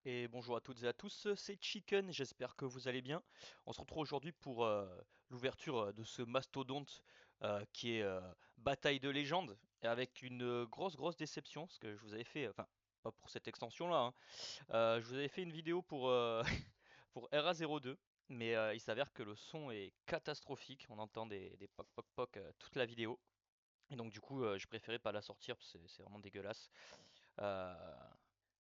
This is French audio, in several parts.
Et bonjour à toutes et à tous, c'est Chicken, j'espère que vous allez bien. On se retrouve aujourd'hui pour l'ouverture de ce mastodonte qui est Bataille de légende, et avec une grosse déception, parce que je vous avais fait, enfin pas pour cette extension-là, hein, je vous avais fait une vidéo pour, pour RA02, mais il s'avère que le son est catastrophique, on entend des poc poc poc toute la vidéo, et donc du coup je préférais pas la sortir, parce que c'est vraiment dégueulasse. Euh,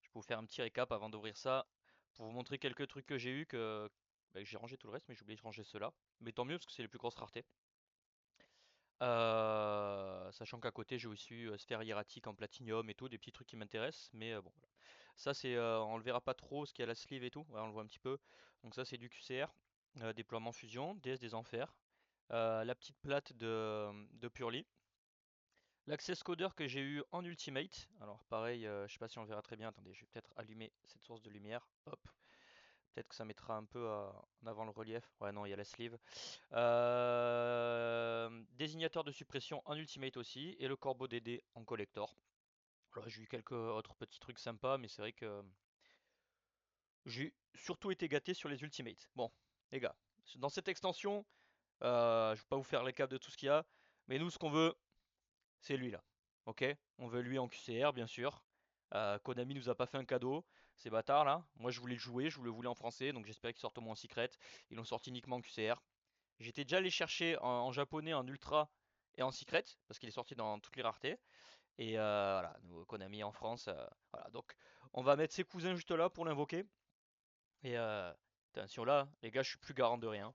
je peux vous faire un petit récap avant d'ouvrir ça pour vous montrer quelques trucs que j'ai eu que j'ai rangé tout le reste, mais j'ai oublié de ranger ceux-là. Mais tant mieux parce que c'est les plus grosses raretés. Sachant qu'à côté j'ai aussi eu sphère hiératique en platinium et tout, des petits trucs qui m'intéressent. Mais bon, voilà. Ça c'est, on le verra pas trop, ce qu'il y a la sleeve et tout. Ouais, on le voit un petit peu. Donc ça c'est du QCR, déploiement fusion, DS des enfers, la petite plate de Purely. L'access coder que j'ai eu en Ultimate, alors pareil, je sais pas si on le verra très bien, attendez, je vais peut-être allumer cette source de lumière, hop, peut-être que ça mettra un peu en avant le relief, ouais non, il y a la sleeve. Désignateur de suppression en Ultimate aussi, et le corbeau DD en collector. Alors j'ai eu quelques autres petits trucs sympas, mais c'est vrai que j'ai surtout été gâté sur les Ultimates. Bon, les gars, dans cette extension, je vais pas vous faire les caps de tout ce qu'il y a, mais nous ce qu'on veut, c'est lui là. Ok? On veut lui en QCR, bien sûr. Konami nous a pas fait un cadeau, ces bâtards là. Moi je voulais le jouer, je le voulais en français, donc j'espérais qu'il sorte au moins en secret. Ils l'ont sorti uniquement en QCR. J'étais déjà allé chercher en japonais, en ultra et en secret, parce qu'il est sorti dans toutes les raretés. Et voilà, nous, Konami en France. Voilà, donc on va mettre ses cousins juste là pour l'invoquer. Et attention là, les gars, je suis plus garant de rien.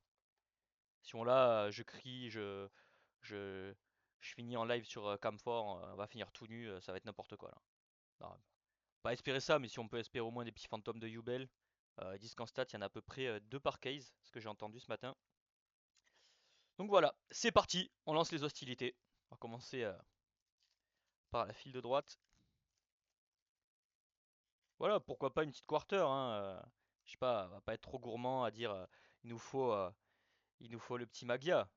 Si on là, je crie, je, je finis en live sur Camfort, on va finir tout nu, ça va être n'importe quoi là. Non, pas espérer ça, mais si on peut espérer au moins des petits fantômes de Yubel. Ils disent qu'en stat, il y en a à peu près 2 par case, ce que j'ai entendu ce matin. Donc voilà, c'est parti, on lance les hostilités. On va commencer par la file de droite. Voilà, pourquoi pas une petite quarter, hein. Je sais pas, on va pas être trop gourmand à dire il nous faut, euh, il nous faut le petit Magia.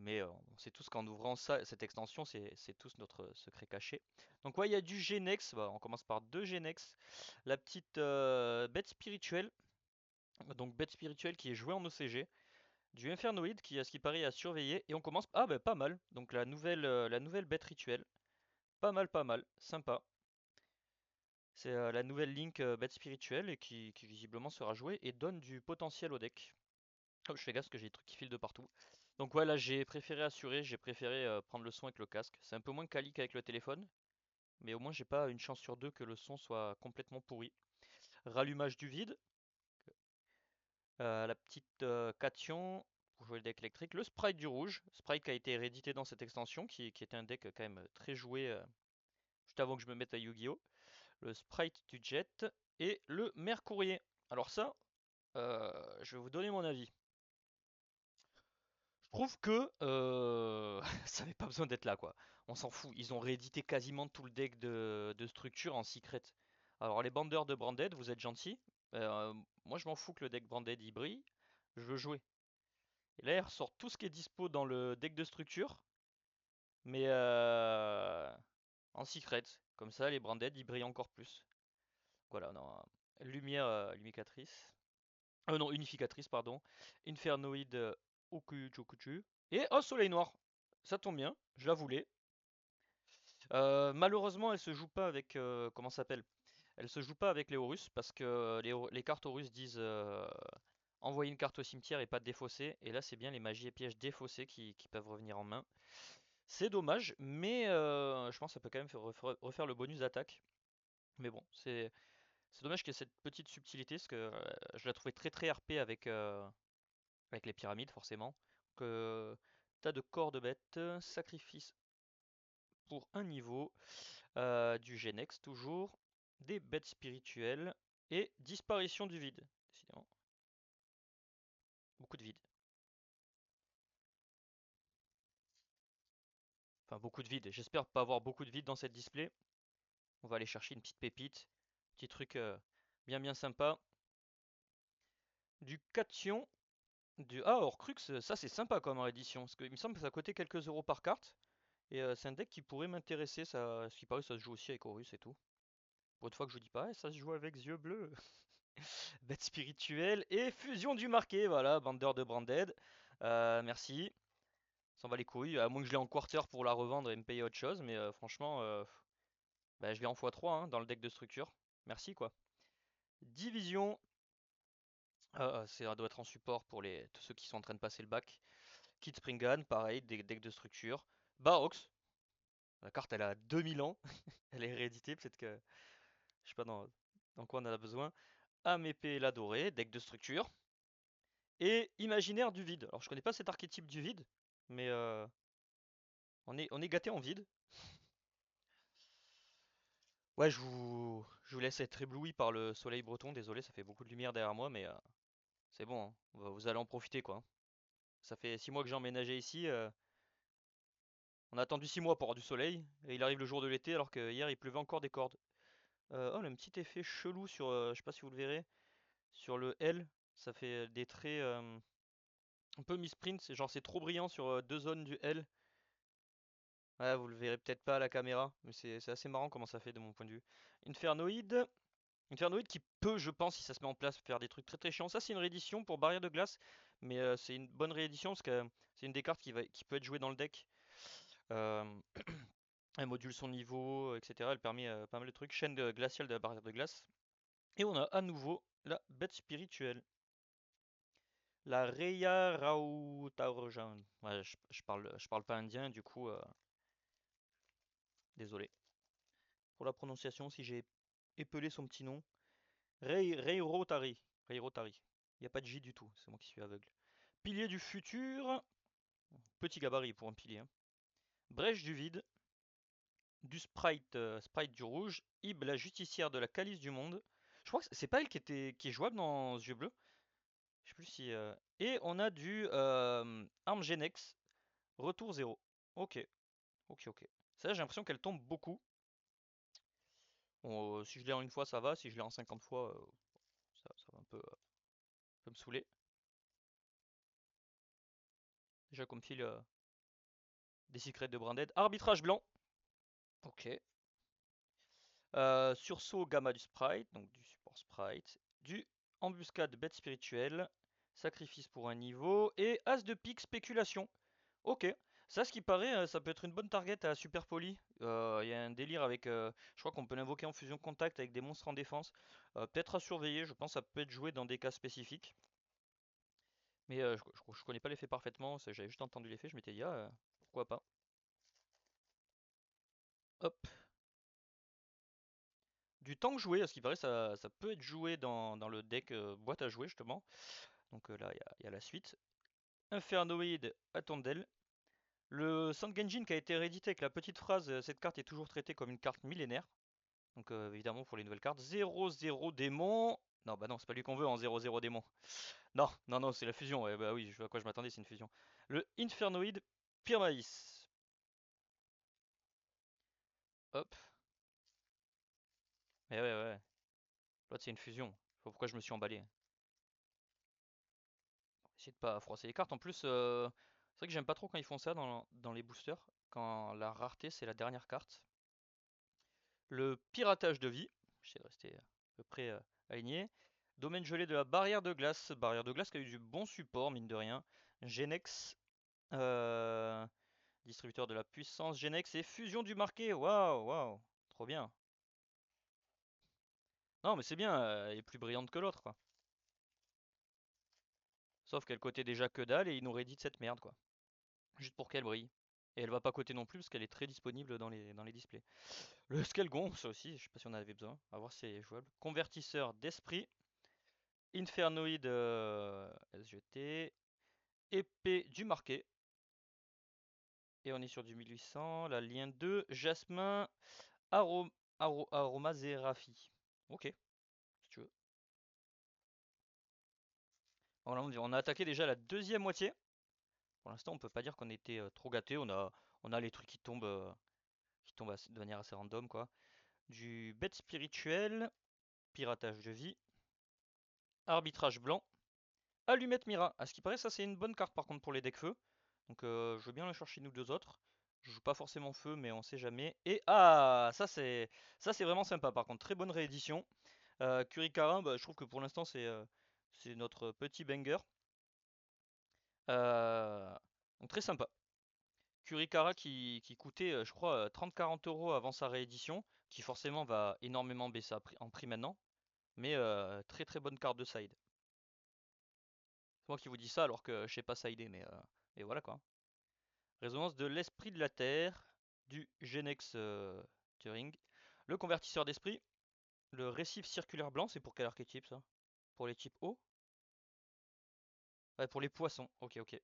Mais on sait tous qu'en ouvrant ça, cette extension, c'est tous notre secret caché. Donc ouais, il y a du Genex, bah, on commence par deux Genex. La petite bête spirituelle, donc bête spirituelle qui est jouée en OCG. Du Infernoïde qui, à ce qui paraît, a surveillé. Et on commence, ah bah pas mal, donc la nouvelle bête rituelle. Pas mal, sympa. C'est la nouvelle Link bête spirituelle et qui visiblement sera jouée et donne du potentiel au deck. Oh, je fais gaffe parce que j'ai des trucs qui filent de partout. Donc ouais, là j'ai préféré assurer, j'ai préféré prendre le son avec le casque. C'est un peu moins quali qu'avec le téléphone, mais au moins j'ai pas une chance sur deux que le son soit complètement pourri. Rallumage du vide, la petite cation pour jouer le deck électrique, le sprite du rouge, sprite qui a été réédité dans cette extension, qui était un deck quand même très joué juste avant que je me mette à Yu-Gi-Oh! Le sprite du jet et le mercourier. Alors ça, je vais vous donner mon avis. Je trouve que ça n'avait pas besoin d'être là, quoi. On s'en fout. Ils ont réédité quasiment tout le deck de structure en secret. Alors les bandeurs de Branded, vous êtes gentils. Moi je m'en fous que le deck Branded y brille. Je veux jouer. Et là ils ressortent tout ce qui est dispo dans le deck de structure, mais en secret. Comme ça les Branded ils brillent encore plus. Voilà, non. Lumière lumicatrice. Non, unificatrice, pardon. Infernoïde Okuchukuchu. Et oh, soleil noir. Ça tombe bien, je la voulais. Malheureusement, elle se joue pas avec. Comment ça s'appelle? Elle se joue pas avec les Horus parce que les cartes Horus disent envoyer une carte au cimetière et pas défausser. Et là, c'est bien les magies et pièges défaussés qui peuvent revenir en main. C'est dommage, mais je pense que ça peut quand même refaire le bonus d'attaque. Mais bon, c'est dommage qu'il y ait cette petite subtilité parce que je la trouvais très RP avec les pyramides, forcément. Que tas de corps de bêtes, sacrifice pour un niveau, du Genex toujours, des bêtes spirituelles et disparition du vide. Décidément, beaucoup de vide. Enfin, beaucoup de vide. J'espère pas avoir beaucoup de vide dans cette display. On va aller chercher une petite pépite, petit truc bien sympa. Du cation, du ah Horcrux, ça c'est sympa comme édition, parce qu'il me semble que ça coûtait quelques euros par carte. Et c'est un deck qui pourrait m'intéresser, ça, ce qui paraît, ça se joue aussi avec Horus et tout. Pour une fois que je vous dis pas, ça se joue avec yeux bleus. Bête spirituelle et fusion du marqué. Voilà, Bander de Branded. Merci. S'en va les couilles. À moins que je l'ai en quarter pour la revendre et me payer autre chose. Mais franchement, bah, je l'ai en x3 hein, dans le deck de structure. Merci quoi. Division. Ça doit être en support pour tous ceux qui sont en train de passer le bac. Kit Springan, pareil, deck de structure. Barox. La carte elle a 2000 ans. Elle est rééditée. Peut-être que. Je sais pas dans quoi on en a besoin. Amépée la dorée, deck de structure. Et Imaginaire du vide. Alors je connais pas cet archétype du vide, mais on est gâté en vide. Ouais, je vous laisse être ébloui par le soleil breton. Désolé, ça fait beaucoup de lumière derrière moi, mais c'est bon, hein. Vous allez en profiter quoi. Ça fait 6 mois que j'ai emménagé ici. On a attendu 6 mois pour avoir du soleil, et il arrive le jour de l'été alors que hier il pleuvait encore des cordes. Oh, le petit effet chelou sur, je sais pas si vous le verrez, sur le L, ça fait des traits un peu misprint, c'est genre c'est trop brillant sur deux zones du L. Ouais, vous le verrez peut-être pas à la caméra, mais c'est assez marrant comment ça fait de mon point de vue. Infernoïde. Infernoïde qui peut, je pense, si ça se met en place, faire des trucs très très chiants. Ça, c'est une réédition pour barrière de glace, mais c'est une bonne réédition parce que c'est une des cartes qui peut être jouée dans le deck. Euh, Elle module son niveau, etc. Elle permet pas mal de trucs. Chaîne glaciale de la barrière de glace. Et on a à nouveau la bête spirituelle. La Reya Rautarojan. Ouais, je parle pas indien, du coup, désolé pour la prononciation si j'ai épelé son petit nom. Reirotari. Reirotari. Il n'y a pas de J du tout, c'est moi qui suis aveugle. Pilier du futur. Petit gabarit pour un pilier, hein. Brèche du vide. Du sprite, sprite du rouge. Ib, la justicière de la calice du monde. Je crois que c'est pas elle qui est jouable dans Yeux Bleus. Je sais plus si. Et on a du Arm Genex. Retour zéro. Ok, ok, ok. Ça, j'ai l'impression qu'elle tombe beaucoup. Bon, si je l'ai en une fois, ça va. Si je l'ai en 50 fois, ça va un peu me saouler. Déjà comme fil des secrets de Branded. Arbitrage blanc. Ok. Sursaut gamma du sprite, donc du support sprite. Du embuscade bête spirituelle. Sacrifice pour un niveau. Et as de pique spéculation. Ok. Ça, ce qui paraît, ça peut être une bonne target à Super Poly. Il y a un délire avec. Je crois qu'on peut l'invoquer en fusion contact avec des monstres en défense. Peut-être à surveiller. Je pense que ça peut être joué dans des cas spécifiques. Mais je connais pas l'effet parfaitement. J'avais juste entendu l'effet. Je m'étais dit, pourquoi pas. Hop. Du tank joué, à ce qui paraît, ça peut être joué dans le deck boîte à jouer, justement. Donc là, il y a la suite. Infernoïde Attondel. Le Sandgenjin qui a été réédité avec la petite phrase cette carte est toujours traitée comme une carte millénaire. Donc évidemment pour les nouvelles cartes. 0-0 démon. Non, bah non, c'est pas lui qu'on veut en 0-0 démon. Non, non, non, c'est la fusion. Ouais, bah oui, je vois à quoi je m'attendais, c'est une fusion. Le Infernoïde Pirmaïs. Hop. Mais ouais, ouais. L'autre c'est une fusion. Je sais pas pourquoi je me suis emballé. Essayer de pas froisser les cartes. En plus, c'est vrai que j'aime pas trop quand ils font ça dans les boosters. Quand la rareté c'est la dernière carte. Le piratage de vie. J'essaie de rester à peu près aligné. Domaine gelé de la barrière de glace. Barrière de glace qui a eu du bon support, mine de rien. Genex. euh, Distributeur de la puissance. Genex et fusion du marqué. Waouh, waouh. Trop bien. Non, mais c'est bien. Elle est plus brillante que l'autre, quoi. Sauf qu'elle cotait déjà que dalle et il nous réédite cette merde, quoi. Juste pour qu'elle brille. Et elle va pas coter non plus parce qu'elle est très disponible dans les displays. Le Skelgon, ça aussi, je sais pas si on en avait besoin. À voir si c'est jouable. Convertisseur d'esprit. Infernoïde SGT. Épée du marqué. Et on est sur du 1800. La lien 2. Jasmin. Aromaséraphi. Ok, si tu veux. Voilà, on a attaqué déjà la deuxième moitié. Pour l'instant, on peut pas dire qu'on était trop gâté. On a les trucs qui tombent de manière assez random, quoi. Du bête spirituel, piratage de vie, arbitrage blanc, allumette mira. À ce qui paraît, ça c'est une bonne carte par contre pour les decks feu. Donc je veux bien la chercher nous deux autres. Je joue pas forcément feu, mais on sait jamais. Et ça c'est vraiment sympa par contre, très bonne réédition. Kurikara, bah, je trouve que pour l'instant c'est notre petit banger. Euh, donc très sympa. Kurikara qui coûtait, je crois, 30-40 € avant sa réédition, qui forcément va énormément baisser en prix maintenant, mais très très bonne carte de side. C'est moi qui vous dis ça alors que je sais pas sider, mais et voilà quoi. Résonance de l'esprit de la Terre, du Genex Turing, le convertisseur d'esprit, le récif circulaire blanc, c'est pour quel archétype ça? Pour les types eau? Ouais, pour les poissons, ok ok.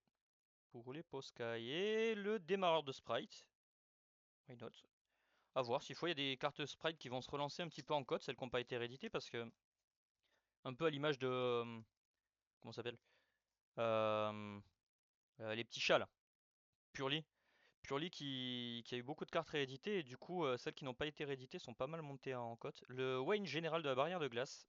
Pour les Poskai, et le démarreur de sprite, why not? À voir, s'il faut, il y a des cartes sprite qui vont se relancer un petit peu en code, celles qui n'ont pas été rééditées, parce que, un peu à l'image de, comment ça s'appelle? Euh, les petits chats là, Purely. Purely qui a eu beaucoup de cartes rééditées, et du coup, celles qui n'ont pas été rééditées sont pas mal montées en cote. Le Wayne général de la barrière de glace,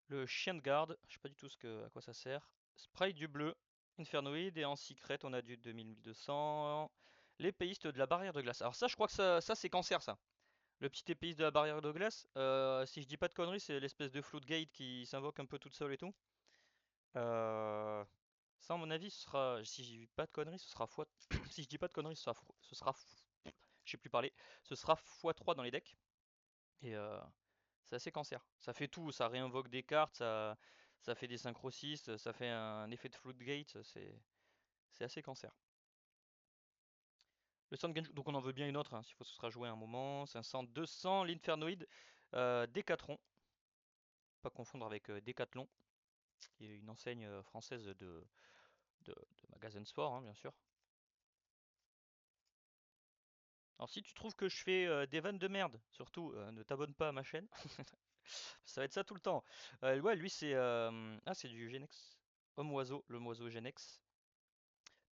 le chien de garde, je sais pas du tout à quoi ça sert. Sprite du bleu, Infernoid, et en secret, on a du 2200. L'épéiste de la barrière de glace. Alors ça, je crois que ça c'est cancer, ça. Le petit épéiste de la barrière de glace, si je dis pas de conneries, c'est l'espèce de floodgate qui s'invoque un peu toute seule et tout. Euh, Ça, à mon avis, ce sera, si je dis pas de conneries, ce sera fois. Si je dis pas de conneries, je sais plus parler, ce sera x3 dans les decks. Et c'est assez cancer. Ça fait tout, ça réinvoque des cartes, ça fait des synchro 6, ça fait un effet de floodgate, c'est assez cancer. Le Sangenju, donc on en veut bien une autre, hein, s'il faut ce sera joué à un moment. 500, 200, l'Infernoid, Décathlon, pas confondre avec Decathlon, qui est une enseigne française de magasins de sport, hein, bien sûr. Alors si tu trouves que je fais des vannes de merde, surtout ne t'abonne pas à ma chaîne, ça va être ça tout le temps. Ouais, lui c'est c'est du Genex. Homme oiseau, l'homme oiseau Genex.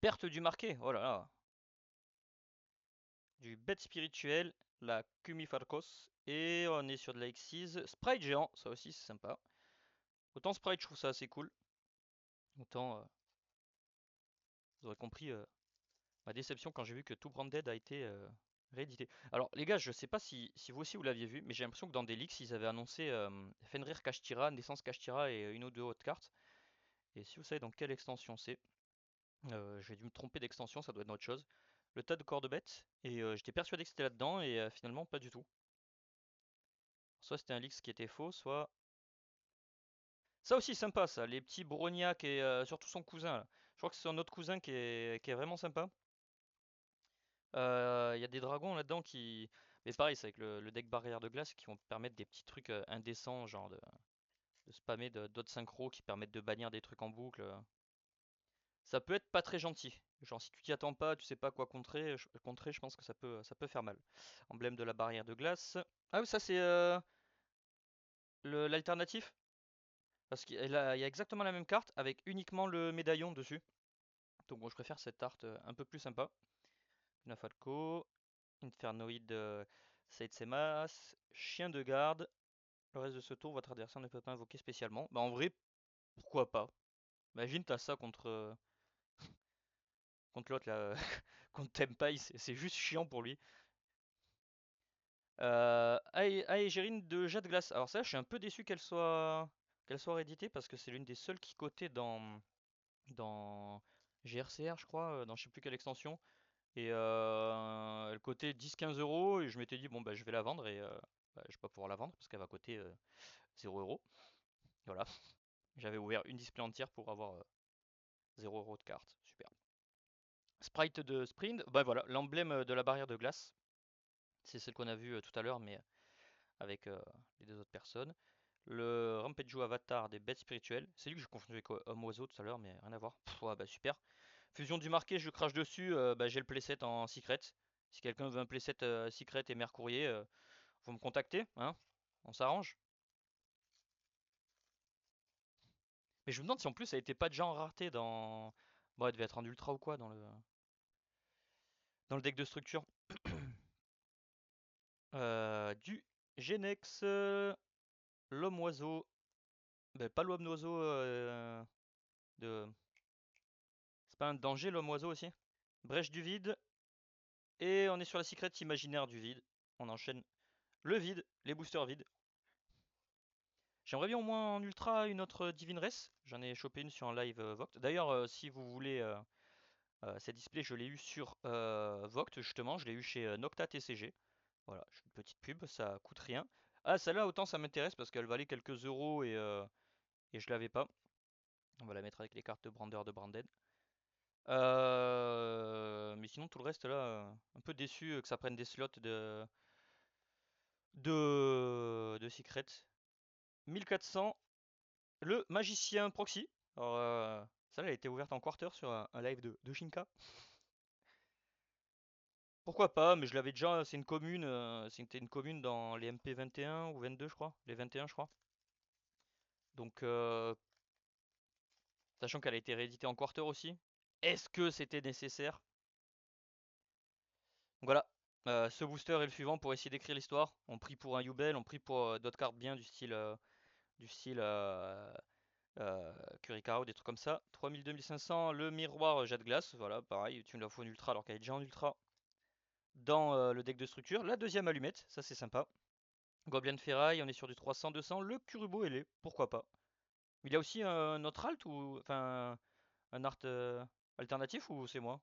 Perte du marqué, oh là là. Du bête spirituel, la Kumifarkos. Et on est sur de la Xyz. Sprite géant, ça aussi c'est sympa. Autant Sprite, je trouve ça assez cool. Autant, vous aurez compris ma déception quand j'ai vu que Two Branded a été réédité. Alors les gars, je sais pas si vous aussi vous l'aviez vu, mais j'ai l'impression que dans des leaks, ils avaient annoncé Fenrir Kashtira, Naissance Kashtira et une ou deux autres cartes. Et si vous savez dans quelle extension c'est, j'ai dû me tromper d'extension, ça doit être autre chose. Le tas de corps de bêtes, et j'étais persuadé que c'était là-dedans, et finalement pas du tout. Soit c'était un leak qui était faux, soit... Ça aussi sympa ça, les petits Brognac et surtout son cousin là. Je crois que c'est un autre cousin qui est vraiment sympa. Il y a des dragons là-dedans qui... Mais pareil, c'est avec le deck barrière de glace qui vont permettre des petits trucs indécents, genre de spammer d'autres synchros qui permettent de bannir des trucs en boucle. Ça peut être pas très gentil. Genre si tu t'y attends pas, tu sais pas quoi contrer, je pense que ça peut faire mal. Emblème de la barrière de glace. Ah oui, ça c'est l'alternatif. Parce qu'il y a exactement la même carte avec uniquement le médaillon dessus. Donc bon, je préfère cette art un peu plus sympa. Nafalco, Infernoid Seitsemas, Chien de garde. Le reste de ce tour, votre adversaire ne peut pas invoquer spécialement. Bah en vrai, pourquoi pas? Imagine t'as ça contre l'autre là, contre Tempai, c'est juste chiant pour lui. Aegérine de Jet de Glace. Alors ça, je suis un peu déçu qu'elle soit rééditée parce que c'est l'une des seules qui cotait dans GRCR, je crois, dans je sais plus quelle extension. Et elle cotait 10-15 € et je m'étais dit bon bah je vais la vendre et bah, je vais pas pouvoir la vendre parce qu'elle va coter 0 €. Voilà, j'avais ouvert une display entière pour avoir 0 € de carte. Super. Sprite de Sprint, bah voilà, l'emblème de la barrière de glace. C'est celle qu'on a vue tout à l'heure, mais avec les deux autres personnes. Le Rampejo Avatar des bêtes spirituelles. C'est lui que j'ai confondu avec Homme Oiseau tout à l'heure, mais rien à voir. Pff, ouais, bah super. Fusion du marqué, je crache dessus. Bah, j'ai le playset en secret. Si quelqu'un veut un playset secret et mercourrier, vous me contactez, hein. On s'arrange. Mais je me demande si en plus elle était pas déjà en rareté dans. Bon, elle devait être en ultra ou quoi dans le deck de structure. Du Genex, l'homme oiseau. Ben, pas l'homme oiseau de. C'est pas un danger l'homme oiseau aussi? Brèche du vide. Et on est sur la secret imaginaire du vide. On enchaîne le vide, les boosters vides. J'aimerais bien au moins en ultra une autre Divine Race. J'en ai chopé une sur un live Voct. D'ailleurs, si vous voulez cette display, je l'ai eu sur Voct justement. Je l'ai eu chez Nocta TCG. Voilà, je fais une petite pub, ça coûte rien. Ah, celle-là, autant ça m'intéresse parce qu'elle valait quelques euros et je l'avais pas. On va la mettre avec les cartes de Brander de Branded. Mais sinon, tout le reste là, un peu déçu que ça prenne des slots de Secret. 1400, le magicien proxy. Alors, ça, elle a été ouverte en quarter sur un live de Shinka. Pourquoi pas, mais je l'avais déjà, c'est une commune, c'était une commune dans les MP 21 ou 22, je crois. Les 21, je crois. Donc, sachant qu'elle a été rééditée en quarter aussi. Est-ce que c'était nécessaire? Donc voilà, ce booster est le suivant pour essayer d'écrire l'histoire. On prie pour un Yubel, on prie pour d'autres cartes bien du style Kurikara ou des trucs comme ça. 3000-2500, le miroir jet de glace, voilà, pareil, tu me la fous en ultra alors qu'elle est déjà en ultra dans le deck de structure. La deuxième allumette, ça c'est sympa. Goblin Ferraille, on est sur du 300-200. Le Kurubo ailé, pourquoi pas. Il y a aussi un autre alt ou enfin un art alternatif ou c'est moi?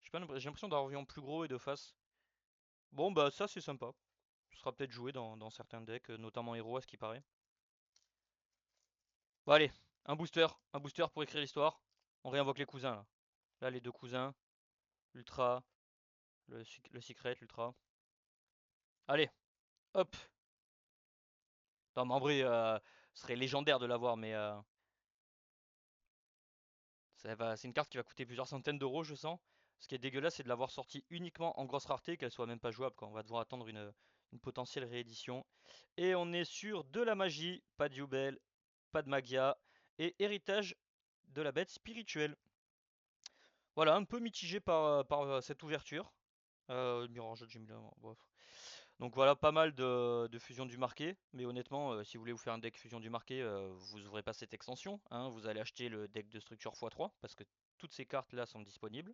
J'ai l'impression d'avoir vu en plus gros et de face. Bon bah ça c'est sympa. Ce sera peut-être joué dans certains decks, notamment héros à ce qui paraît. Bon allez, un booster pour écrire l'histoire. On réinvoque les cousins là. Là les deux cousins, l'ultra, le secret, l'ultra. Allez, hop. Non mais en vrai, ce serait légendaire de l'avoir, mais c'est une carte qui va coûter plusieurs centaines d'euros, je sens. Ce qui est dégueulasse, c'est de l'avoir sortie uniquement en grosse rareté, qu'elle soit même pas jouable, quand on va devoir attendre une potentielle réédition. Et on est sur de la magie, pas de Yubel, pas de Magia, et héritage de la bête spirituelle. Voilà, un peu mitigé par cette ouverture. Mirage, j'ai mis là, bref. Donc voilà, pas mal de fusion du marqué, mais honnêtement, si vous voulez vous faire un deck fusion du marqué, vous ouvrez pas cette extension, hein, vous allez acheter le deck de structure x3, parce que toutes ces cartes là sont disponibles.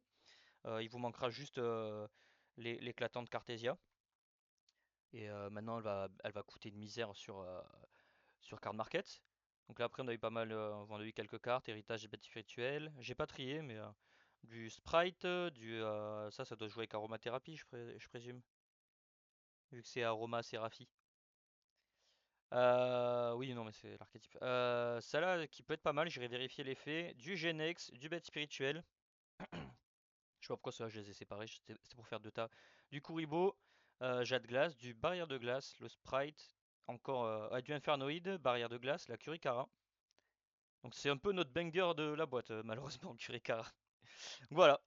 Il vous manquera juste l'éclatante Cartesia, et maintenant elle va coûter une misère sur Card Market. Donc là après on a eu pas mal, on a eu quelques cartes, héritage et bêtes spirituelles, j'ai pas trié, mais du Sprite, ça doit jouer avec aromathérapie je présume, vu que c'est aroma Seraphie. Oui, non, mais c'est l'archétype. Celle-là qui peut être pas mal, j'irai vérifier l'effet. Du Genex, du bête spirituel. Je sais pas pourquoi ceux-là je les ai séparés, c'était pour faire deux tas. Du Kuribo, Jade Glace, du Barrière de Glace, le Sprite, encore du Infernoïde, Barrière de Glace, la Kurikara. Donc c'est un peu notre banger de la boîte, malheureusement, Kurikara. Voilà.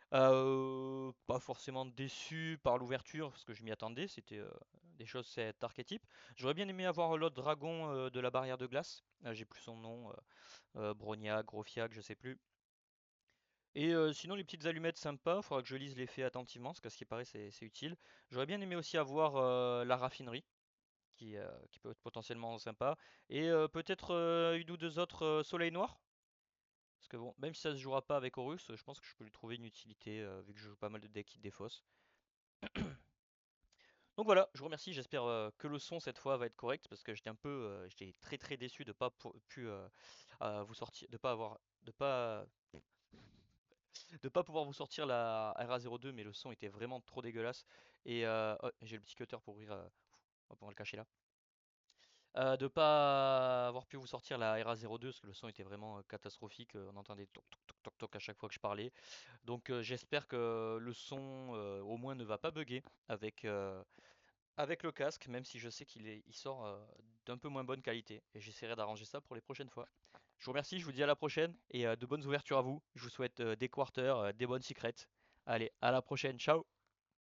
Pas forcément déçu par l'ouverture, parce que je m'y attendais, c'était des choses, cet archétype. J'aurais bien aimé avoir l'autre dragon de la barrière de glace, j'ai plus son nom, Bronia, Grofiag, je sais plus. Et sinon, les petites allumettes sympas, faudra que je lise l'effet attentivement, parce qu'à ce qui paraît, c'est utile. J'aurais bien aimé aussi avoir la raffinerie, qui peut être potentiellement sympa. Et peut-être une ou deux autres soleil noir. Parce que bon, même si ça se jouera pas avec Horus, je pense que je peux lui trouver une utilité, vu que je joue pas mal de decks qui défaussent. Donc voilà, je vous remercie, j'espère que le son cette fois va être correct, parce que j'étais très très déçu de pas pu vous sortir, de pas pouvoir vous sortir la RA02, mais le son était vraiment trop dégueulasse. Et oh, j'ai le petit cutter pour ouvrir, hop, on va le cacher là. De pas avoir pu vous sortir la RA02 parce que le son était vraiment catastrophique, on entendait toc toc toc toc toc à chaque fois que je parlais. Donc j'espère que le son au moins ne va pas bugger avec le casque, même si je sais il sort d'un peu moins bonne qualité. Et j'essaierai d'arranger ça pour les prochaines fois. Je vous remercie, je vous dis à la prochaine et de bonnes ouvertures à vous. Je vous souhaite des quarters, des bonnes secrets. Allez, à la prochaine, ciao!